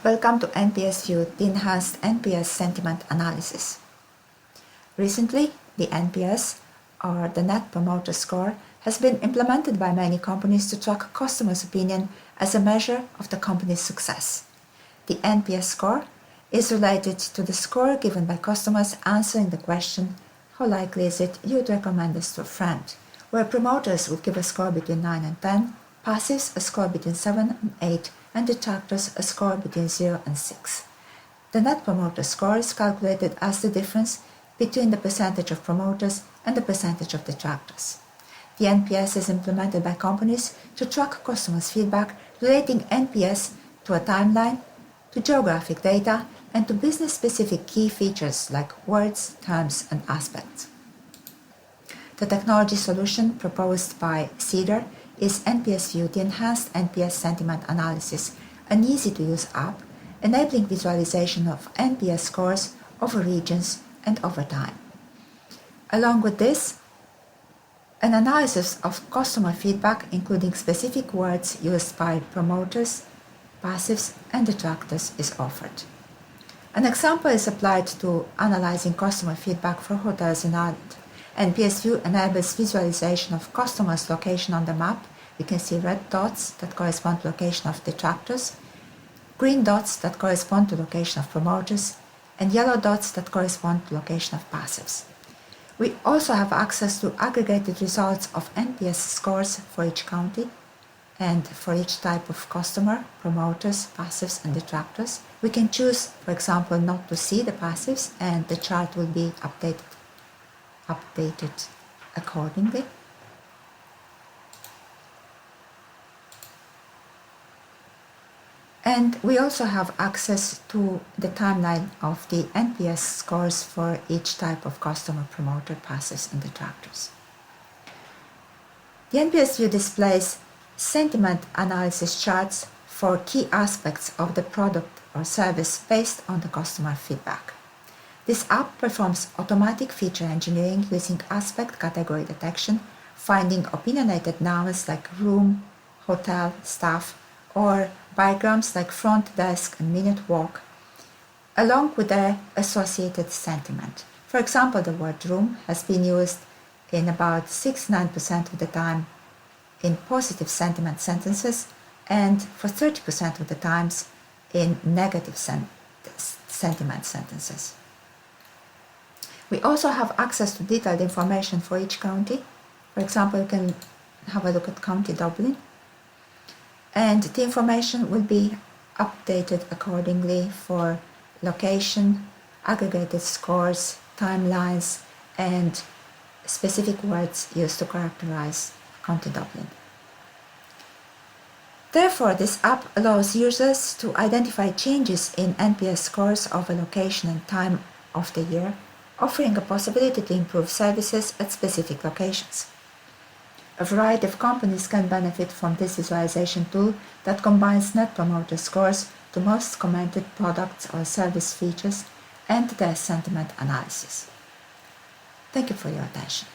Welcome to NPSVu, the enhanced NPS sentiment analysis. Recently, the NPS, or the Net Promoter Score, has been implemented by many companies to track customers' opinion as a measure of the company's success. The NPS score is related to the score given by customers answering the question, how likely is it you'd recommend this to a friend, where promoters would give a score between 9 and 10, passives a score between 7 and 8, and detractors a score between 0 and 6. The Net Promoter Score is calculated as the difference between the percentage of promoters and the percentage of detractors. The NPS is implemented by companies to track customers' feedback relating NPS to a timeline, to geographic data, and to business-specific key features like words, terms, and aspects. The technology solution proposed by Cedar is NPSVu, the enhanced NPS sentiment analysis, an easy-to-use app enabling visualization of NPS scores over regions and over time. Along with this, an analysis of customer feedback, including specific words used by promoters, passives, and detractors, is offered. An example is applied to analyzing customer feedback for hotels in Ireland. NPSVu enables visualization of customers' location on the map. We can see red dots that correspond to location of detractors, green dots that correspond to location of promoters, and yellow dots that correspond to location of passives. We also have access to aggregated results of NPS scores for each county and for each type of customer, promoters, passives, and detractors. We can choose, for example, not to see the passives, and the chart will be updated accordingly. And we also have access to the timeline of the NPS scores for each type of customer, promoter, passives, and detractors. The NPSVu displays sentiment analysis charts for key aspects of the product or service based on the customer feedback. This app performs automatic feature engineering using aspect category detection, finding opinionated nouns like room, hotel, staff, or diagrams like front desk and minute walk, along with their associated sentiment. For example, the word room has been used in about 69% of the time in positive sentiment sentences and for 30% of the times in negative sentiment sentences. We also have access to detailed information for each county. For example, you can have a look at County Dublin, and the information will be updated accordingly for location, aggregated scores, timelines, and specific words used to characterize County Dublin. Therefore, this app allows users to identify changes in NPS scores of a location and time of the year, offering a possibility to improve services at specific locations. A variety of companies can benefit from this visualization tool that combines Net Promoter Scores to most commented products or service features and their sentiment analysis. Thank you for your attention.